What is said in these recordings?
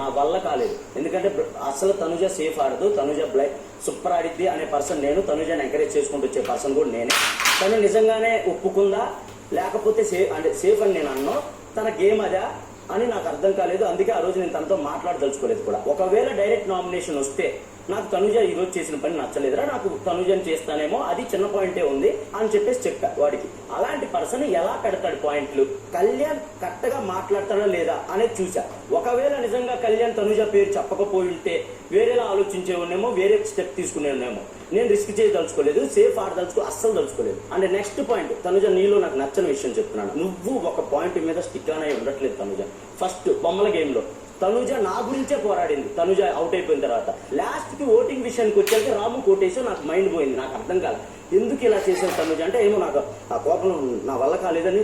నా వల్ల కాలేదు. ఎందుకంటే అసలు తనుజ సేఫ్ ఆడదు, తనుజ సూపర్ ఆడిద్ది అనే పర్సన్ నేను. తనుజని ఎంకరేజ్ చేసుకుంటూ వచ్చే పర్సన్ కూడా నేనే. తను నిజంగానే ఒప్పుకుందా లేకపోతే సేఫ్ అని నేను అన్నా, తన గేమ్ అదా అని నాకు అర్థం కాలేదు. అందుకే ఆ రోజు నేను తనతో మాట్లాడదలుచుకోలేదు కూడా. ఒకవేళ డైరెక్ట్ నామినేషన్ వస్తే నాకు తనుజ ఈ రోజు చేసిన పని నచ్చలేదురా, నాకు తనుజని చేస్తానేమో, అది చిన్న పాయింటే ఉంది అని చెప్పేసి చెప్పా వాడికి. అలాంటి పర్సన్ ఎలా పెడతాడు పాయింట్లు, కళ్యాణ్ కరెక్ట్గా మాట్లాడతాడా లేదా అనేది చూసా. ఒకవేళ నిజంగా కళ్యాణ్ తనుజ పేరు చెప్పకపోయి ఉంటే వేరేలా ఆలోచించేవాడినేమో, వేరే స్టెప్ తీసుకునేవాడినేమో. నేను రిస్క్ చేయదలుచుకోలేదు, సేఫ్ అస్సలు దలుచుకోలేదు. అండ్ నెక్స్ట్ పాయింట్, తనుజ నీలో నాకు నచ్చని విషయం చెప్తున్నాను. నువ్వు ఒక పాయింట్ మీద స్టిక్ అనే ఉండట్లేదు తనుజ. ఫస్ట్ బొమ్మల గేమ్ లో తనుజ నా గురించే పోరాడింది. తనుజ అవుట్ అయిపోయిన తర్వాత లాస్ట్ కి ఓటింగ్ విషయానికి వచ్చాక రాము కోటేసి నాకు మైండ్ పోయింది. నాకు అర్థం కాదు ఎందుకు ఇలా చేసావు తనుజ అంటే, ఏమో నాకు ఆ కోపం నా వల్ల కాలేదని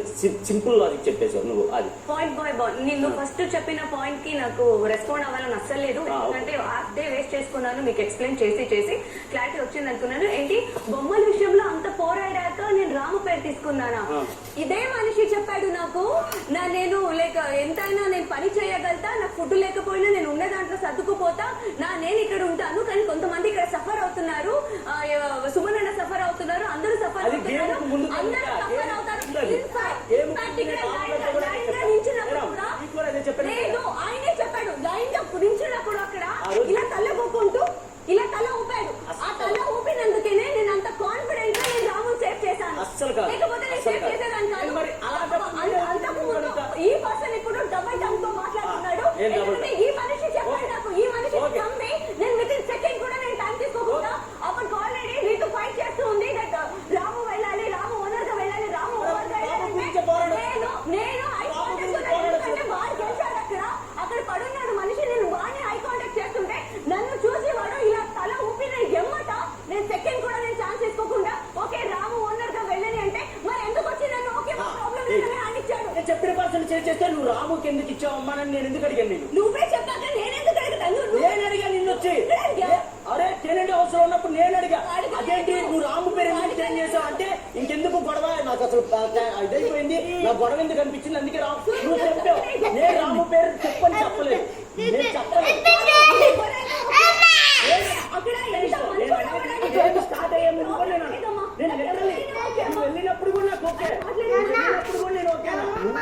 సింపుల్ లాజిక్ చెప్పేశావు నువ్వు. అది పాయింట్ బాయ్ నిన్ను ఫస్ట్ చెప్పిన పాయింట్ కి నాకు రెస్పాండ్ అవ్వాలని అస్సలేదు. ఎందుకంటే హాఫ్ డే వేస్ట్ చేసుకున్నాను, మీకు ఎక్స్ప్లెయిన్ చేసి క్లారిటీ వచ్చింది అనుకున్నాను. ఏంటి బొమ్మల విషయంలో అంత పోరాడాక నేను రాము పేరు తీసుకున్నానా? ఇదే మనిషి చెప్పాడు నాకు, నేను లైక్ ఎంతైనా నేను పని చేయగలుగుతా, నాకు ఫుడ్ లేకపోయినా నేను ఉన్న దాంట్లో సర్దుకుపోతా, నేను ఇక్కడ ఉంటాను. కానీ కొంతమంది ఇక్కడ సఫర్ అవుతున్నారు, సుమన్ సఫర్ అవుతున్నారు, అందరూ సఫర్ అవుతున్నారు, అందరూ సఫర్ అవుతారు. లేదు ఆయనే చెప్పాడు, లైన్ గా నించినప్పుడు అక్కడ ఇలా తల కొక్కుంటూ ఇలా తల ఊపాడు. ఆ తల ఊపినందుకేనే నేను అంత కాన్ఫిడెంట్ గా నేను రాముని సేవ్ చేశాను, లేకపోతే నేను సేవ్ చేసేదాన్ని కాదు. అంతకుముందు ఈ పర్సన్ ఇప్పుడు డబల్ టంగ్ తో మాట్లాడుతున్నాడు. ఎందుకంటే ఈ మనిషి చెప్పాడు నాకు, ఈ మనిషి నమ్మి నేను విత్ ఇన్ సెకండ్ కూడా నేను టైం తీసుకోకుండా అప్పుడు ఆల్రెడీ నీతో ఫైట్ చేస్తూ ఉంది. రాము వెళ్ళాలి, రాము ఓనర్ గా వెళ్ళాలి, రాము ఓనర్ గా వెళ్ళాలి. నేను ఐ కాంటాక్ట్ ఎందుకంటే వాడు గెలిచాడు అక్కడ పడున్నాడు మనిషి. నేను వాడిని ఐ కాంటాక్ట్ చేస్తుంటే నన్ను చూసి వాడు ఇలా తల ఊపి నేను ఎమ్మట నేను సెకండ్ కూడా నేను ఛాన్స్ తీసుకోకుండా ఓకే రాము ఓనర్ గా వెళ్ళని అంటే, మరి ఎందుకు వచ్చి నన్ను ఓకే ప్రాబ్లం లేదని అనిచ్చాడు. నేను చెప్పిన పర్సన్ చేస్తే నువ్వు రాముకి ఎందుకు ఇచ్చావమ్మా అని నేను ఎందుకు అడిగాను? నువ్వే చెప్పాక నేనెందుకు అడుగుతాను? నేను అడిగా నిన్ను వచ్చి, అరే టేలెంట్ అవసరం ఉన్నప్పుడు నేను అడిగా. అదేంటి నువ్వు రాము పేరు ఎందుకు చేంజ్ చేసావు అంటే, ఇంకెందుకు గొడవ, నాకు అసలు ఇదైపోయింది, నా గొడవ ఎందుకు అనిపించింది, అందుకే రాము